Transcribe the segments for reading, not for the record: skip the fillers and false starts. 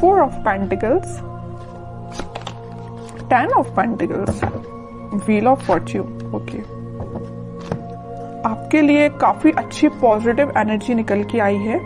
4 of pentacles, 10 of pentacles, wheel of Fortune. Okay, आपके लिए काफी अच्छी पॉजिटिव एनर्जी निकल के आई है।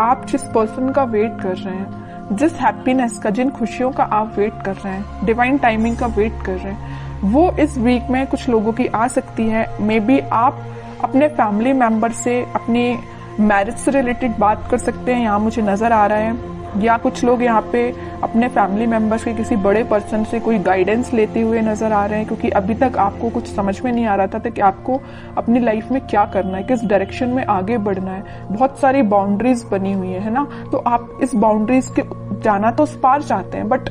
आप जिस पर्सन का वेट कर रहे हैं, जिस हैप्पीनेस का, जिन खुशियों का आप वेट कर रहे हैं, डिवाइन टाइमिंग का वेट कर रहे हैं, वो इस वीक में कुछ लोगों की आ सकती है। मे बी आप अपने फैमिली मेंबर से अपनी मैरिज से रिलेटेड बात कर सकते हैं, यहाँ मुझे नजर आ रहा है। या कुछ लोग यहाँ पे अपने फैमिली मेंबर्स के किसी बड़े पर्सन से कोई गाइडेंस लेते हुए नजर आ रहे हैं, क्योंकि अभी तक आपको कुछ समझ में नहीं आ रहा था कि आपको अपनी लाइफ में क्या करना है, किस डायरेक्शन में आगे बढ़ना है। बहुत सारी बाउंड्रीज बनी हुई है ना, तो आप इस बाउंड्रीज के जाना तो उस पार चाहते हैं, बट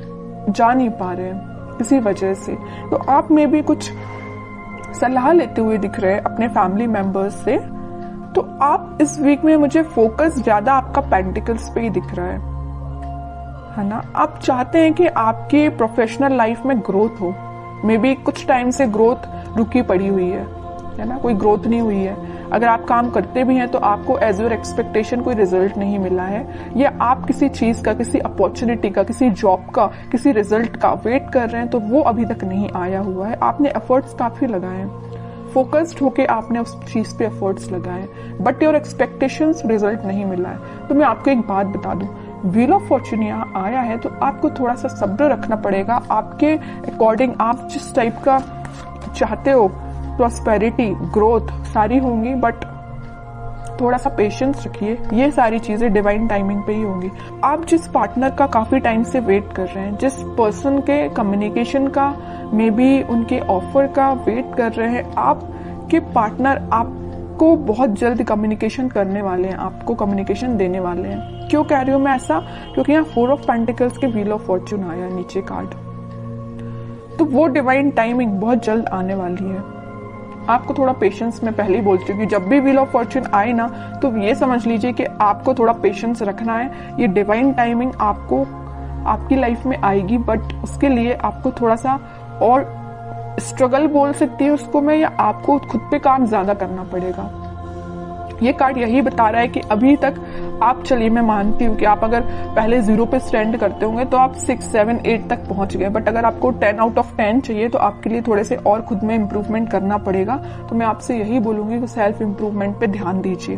जा नहीं पा रहे हैं किसी वजह से। तो आप में भी कुछ सलाह लेते हुए दिख रहे हैं अपने फैमिली मेंबर्स से। तो आप इस वीक में, मुझे फोकस ज्यादा आपका पेंटिकल्स पे ही दिख रहा है ना। आप चाहते हैं कि आपकी प्रोफेशनल लाइफ में ग्रोथ हो। मे बी कुछ टाइम से ग्रोथ रुकी पड़ी हुई है ना, कोई ग्रोथ नहीं हुई है। अगर आप काम करते भी हैं तो आपको एज योर एक्सपेक्टेशन कोई रिजल्ट नहीं मिला है, या आप किसी चीज का, किसी अपॉर्चुनिटी का, किसी जॉब का, किसी रिजल्ट का वेट कर रहे हैं तो वो अभी तक नहीं आया हुआ है। आपने एफर्ट्स काफी लगाए हैं, फोकस्ड होके आपने उस चीज पे एफर्ट्स लगाए, बट योर एक्सपेक्टेशंस रिजल्ट नहीं मिला है। तो मैं आपको एक बात बता दूं, व्हील ऑफ फॉर्च्यून यहाँ आया है तो आपको थोड़ा सा सब्र रखना पड़ेगा। आपके अकॉर्डिंग आप जिस टाइप का चाहते हो, प्रॉस्पेरिटी, ग्रोथ सारी होंगी, बट थोड़ा सा पेशेंस रखिए। ये सारी चीजें डिवाइन टाइमिंग पे ही होंगी। आप जिस पार्टनर का काफी टाइम से वेट कर रहे हैं, जिस पर्सन के कम्युनिकेशन का, मे बी उनके ऑफर का वेट कर रहे हैं, आपके पार्टनर आपको बहुत जल्द कम्युनिकेशन करने वाले हैं, आपको कम्युनिकेशन देने वाले हैं। क्यों कह रही हूं मैं ऐसा? क्योंकि यहाँ 4 ऑफ पेंटिकल्स के व्हील ऑफ फॉर्च्यून आया नीचे कार्ड, तो वो डिवाइन टाइमिंग बहुत जल्द आने वाली है। आपको थोड़ा पेशेंस, मैं पहले ही बोल चुकी हूँ, जब भी व्हील ऑफ फॉर्च्यून आए ना तो ये समझ लीजिए कि आपको थोड़ा पेशेंस रखना है। ये डिवाइन टाइमिंग आपको आपकी लाइफ में आएगी, बट उसके लिए आपको थोड़ा सा और स्ट्रगल बोल सकती है उसको मैं, या आपको खुद पे काम ज्यादा करना पड़ेगा। ये कार्ड यही बता रहा है कि अभी तक आप, चलिए मैं मानती हूँ कि आप अगर पहले 0 पे स्टैंड करते होंगे तो आप 6, 7, 8 तक पहुंच गए, बट अगर आपको 10 आउट ऑफ 10 चाहिए तो आपके लिए थोड़े से और खुद में इम्प्रूवमेंट करना पड़ेगा। तो मैं आपसे यही बोलूंगी कि सेल्फ इम्प्रूवमेंट पे ध्यान दीजिए,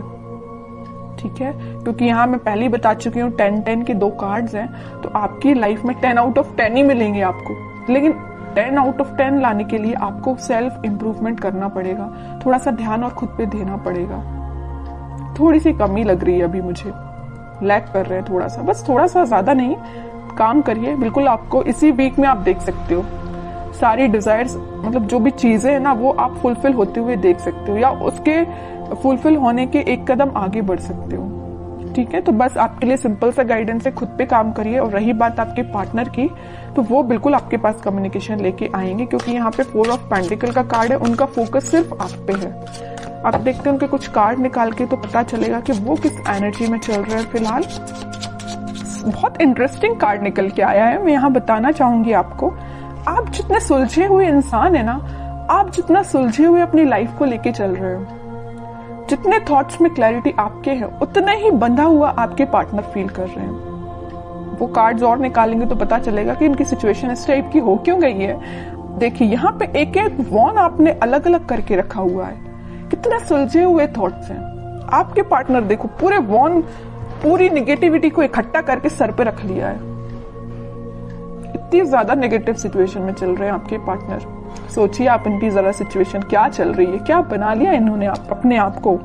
ठीक है? क्योंकि यहाँ मैं पहले ही बता चुकी हूँ 10-10 के 2 कार्ड्स हैं, तो आपकी लाइफ में 10 आउट ऑफ 10 ही मिलेंगे आपको, लेकिन 10 आउट ऑफ 10 लाने के लिए आपको सेल्फ इम्प्रूवमेंट करना पड़ेगा, थोड़ा सा ध्यान और खुद पे देना पड़ेगा। थोड़ी सी कमी लग रही है अभी, मुझे लैक कर रहे हैं थोड़ा सा, बस थोड़ा सा, ज्यादा नहीं। काम करिए, बिल्कुल आपको इसी वीक में आप देख सकते हो सारी डिजायर्स, मतलब जो भी चीजें है ना वो आप फुलफिल होते हुए देख सकते हो, या उसके फुलफिल होने के एक कदम आगे बढ़ सकते हो, ठीक है? तो बस आपके लिए सिंपल सा गाइडेंस है, खुद पे काम करिए। और रही बात आपके पार्टनर की, तो वो बिल्कुल आपके पास कम्युनिकेशन लेके आएंगे, क्योंकि यहाँ पे 4 ऑफ पेंटिकल का कार्ड है, उनका फोकस सिर्फ आप पे है। आप देखते हैं उनके कुछ कार्ड निकाल के तो पता चलेगा कि वो किस एनर्जी में चल रहे हैं फिलहाल। बहुत इंटरेस्टिंग कार्ड निकल के आया है, मैं यहाँ बताना चाहूंगी आपको। आप जितने सुलझे हुए इंसान है ना, आप जितना सुलझे हुए अपनी लाइफ को लेके चल रहे हो, जितने थॉट्स में क्लैरिटी आपके हैं, उतना ही बंधा हुआ आपके पार्टनर फील कर रहे हैं। वो कार्ड्स और निकालेंगे तो पता चलेगा कि इनकी सिचुएशन इस टाइप की हो क्यों गई है। देखिए यहाँ पे एक एक वॉन आपने अलग अलग करके रखा हुआ है, कितने सुलझे हुए थॉट्स हैं। आपके पार्टनर देखो पूरे वॉन, पूरी निगेटिविटी को इकट्ठा करके सर पे रख लिया है। इतनी ज्यादा नेगेटिव सिचुएशन में चल रहे हैं आपके पार्टनर। सोचिए आप इनकी जरा सिचुएशन क्या चल रही है, क्या बना लिया इन्होंने अपने आप को।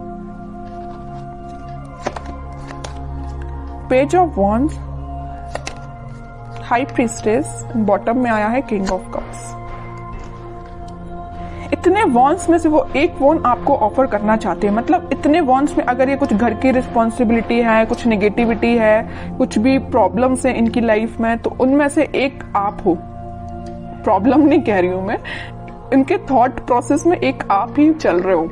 Page of wands, high priestess, bottom में आया है किंग ऑफ कप्स। इतने वॉन्स में से वो एक वॉन आपको ऑफर करना चाहते हैं, मतलब इतने वॉन्स में अगर ये कुछ घर की रिस्पॉन्सिबिलिटी है, कुछ नेगेटिविटी है, कुछ भी प्रॉब्लम्स है इनकी लाइफ में, तो उनमें से एक आप हो। प्रॉब्लम नहीं कह रही हूं मैं, इनके थॉट प्रोसेस में एक आप ही चल रहे हो,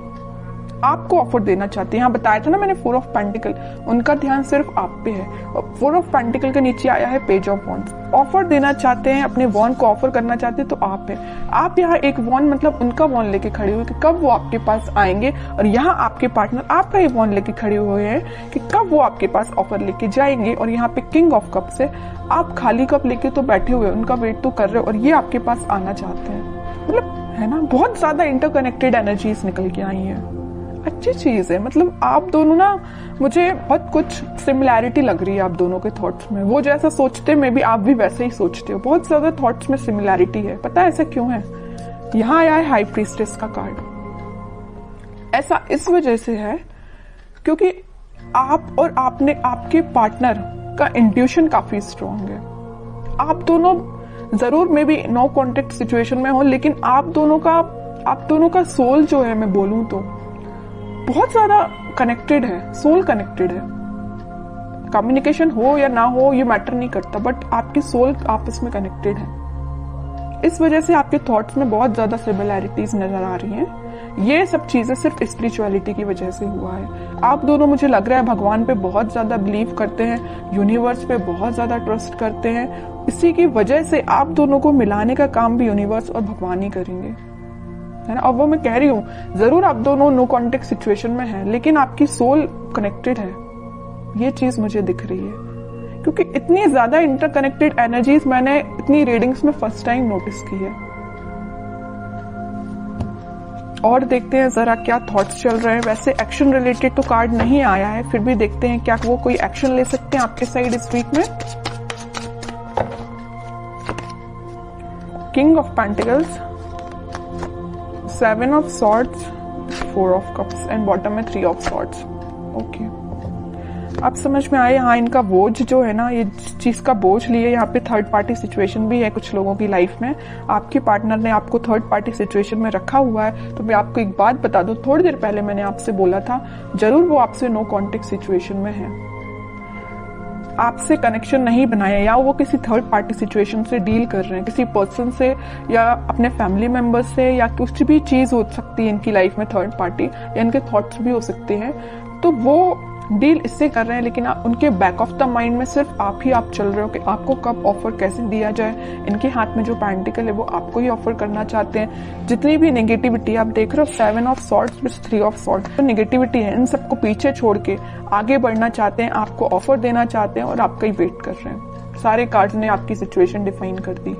आपको ऑफर देना चाहते हैं। यहाँ बताया था ना मैंने 4 ऑफ पेंटिकल, उनका ध्यान सिर्फ आप पे है। और 4 ऑफ पेंटिकल के नीचे आया है पेज ऑफ वॉन्ड्स। ऑफर देना चाहते हैं, अपने वॉन्ड को ऑफर करना चाहते हैं तो आप है। आप यहाँ एक वॉन्ड मतलब उनका वॉन्ड लेके खड़े हुए कि कब वो आपके पास आएंगे, और यहाँ आपके पार्टनर आपका ही वॉन्ड लेके खड़े हुए हैं कि कब वो आपके पास ऑफर लेके जाएंगे। और यहाँ पे किंग ऑफ कप्स है, आप खाली कप लेके तो बैठे हुए, उनका वेट तो कर रहे हो और ये आपके पास आना चाहते हैं। मतलब है ना, बहुत ज्यादा इंटरकनेक्टेड एनर्जीज निकल के आई है। अच्छी चीज है। मतलब आप दोनों ना, मुझे बहुत कुछ सिमिलैरिटी लग रही है आप दोनों के थॉट्स में। वो जैसा सोचते में भी आप भी वैसे ही सोचते हो। बहुत ज्यादा थॉट्स में सिमिलैरिटी है। पता है ऐसा क्यों है? यहाँ आया है हाई प्रीस्टेस का कार्ड। ऐसा इस वजह से है क्योंकि आप और आपके पार्टनर का इंट्यूशन काफी स्ट्रांग है। आप दोनों जरूर में भी नो कॉन्टेक्ट सिचुएशन में हो, लेकिन आप दोनों का सोल जो है, मैं बोलूं तो बहुत ज्यादा कनेक्टेड है। सोल कनेक्टेड है। कम्युनिकेशन हो या ना हो ये मैटर नहीं करता, बट आपकी सोल आपस में कनेक्टेड है। इस वजह से आपके थॉट्स में बहुत ज्यादा सिमिलैरिटीज नजर आ रही हैं। ये सब चीजें सिर्फ स्पिरिचुअलिटी की वजह से हुआ है। आप दोनों, मुझे लग रहा है, भगवान पे बहुत ज्यादा बिलीव करते हैं, यूनिवर्स पे बहुत ज्यादा ट्रस्ट करते हैं। इसी की वजह से आप दोनों को मिलाने का काम भी यूनिवर्स और भगवान ही करेंगे, है ना। और वो मैं कह रही हूँ, जरूर आप दोनों नो कॉन्टेक्ट सिचुएशन में हैं, लेकिन आपकी सोल कनेक्टेड है। ये चीज मुझे दिख रही है क्योंकि इतनी ज्यादा इंटरकनेक्टेड एनर्जीज मैंने इतनी रीडिंग्स में फर्स्ट टाइम नोटिस की है। और देखते हैं जरा क्या थॉट्स चल रहे हैं। वैसे एक्शन रिलेटेड तो कार्ड नहीं आया है, फिर भी देखते हैं क्या वो कोई एक्शन ले सकते हैं आपके साइड इस वीक में। King of pentacles, 7 of swords, 4 of cups and bottom में 3 ऑफ सॉर्ड्स। ओके, अब समझ में आए। हाँ, इनका बोझ जो है ना, ये चीज का बोझ लिए, यहाँ पे थर्ड पार्टी सिचुएशन भी है कुछ लोगों की लाइफ में। आपके पार्टनर ने आपको थर्ड पार्टी सिचुएशन में रखा हुआ है। तो मैं आपको एक बात बता दूं, थोड़ी देर पहले मैंने आपसे बोला था, जरूर वो आपसे नो कॉन्टेक्ट सिचुएशन में है, आपसे कनेक्शन नहीं बनाया, या वो किसी थर्ड पार्टी सिचुएशन से डील कर रहे हैं, किसी पर्सन से या अपने फैमिली मेंबर्स से, या कुछ भी चीज हो सकती है इनकी लाइफ में थर्ड पार्टी, या इनके थॉट्स भी हो सकते हैं। तो वो डील इससे कर रहे हैं, लेकिन उनके बैक ऑफ द माइंड में सिर्फ आप चल रहे हो कि आपको कब ऑफर कैसे दिया जाए। इनके हाथ में जो पेंटिकल है वो आपको ही ऑफर करना चाहते हैं। जितनी भी नेगेटिविटी आप देख रहे हो, 7 of swords with 3 of swords, तो नेगेटिविटी है, इन सबको पीछे छोड़ के आगे बढ़ना चाहते हैं, आपको ऑफर देना चाहते हैं और आपका ही वेट कर रहे हैं। सारे कार्ड्स ने आपकी सिचुएशन डिफाइन कर दी।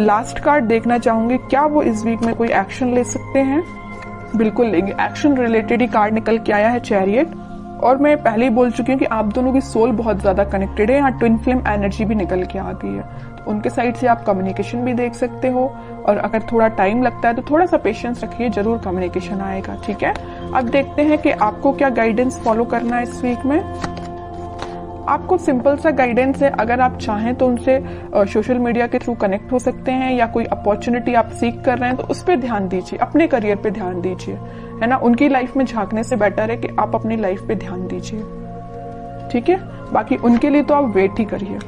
लास्ट कार्ड देखना चाहूंगी, क्या वो इस वीक में कोई एक्शन ले सकते हैं? बिल्कुल लेंगे। एक्शन रिलेटेड ही कार्ड निकल के आया है, चैरियट। और मैं पहले ही बोल चुकी हूँ कि आप दोनों की सोल बहुत ज्यादा कनेक्टेड है। यहाँ ट्विन फ्लेम एनर्जी भी निकल के आ गई है, तो उनके साइड से आप कम्युनिकेशन भी देख सकते हो। और अगर थोड़ा टाइम लगता है तो थोड़ा सा पेशेंस रखिए, जरूर कम्युनिकेशन आएगा। ठीक है, अब देखते हैं कि आपको क्या गाइडेंस फॉलो करना है इस वीक में। आपको सिंपल सा गाइडेंस है, अगर आप चाहें तो उनसे सोशल मीडिया के थ्रू कनेक्ट हो सकते हैं, या कोई अपॉर्चुनिटी आप सीख कर रहे हैं तो उस पर ध्यान दीजिए, अपने करियर पे ध्यान दीजिए, है ना। उनकी लाइफ में झांकने से बेटर है कि आप अपनी लाइफ पे ध्यान दीजिए। ठीक है, बाकी उनके लिए तो आप वेट ही करिए।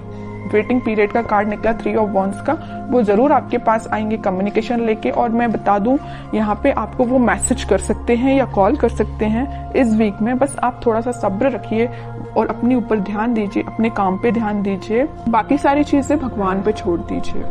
वेटिंग पीरियड का कार्ड निकला 3 ऑफ वॉन्ड्स का, वो जरूर आपके पास आएंगे कम्युनिकेशन लेके। और मैं बता दूं, यहाँ पे आपको वो मैसेज कर सकते हैं या कॉल कर सकते हैं इस वीक में। बस आप थोड़ा सा सब्र रखिए और अपने ऊपर ध्यान दीजिए, अपने काम पे ध्यान दीजिए, बाकी सारी चीजें भगवान पे छोड़ दीजिए।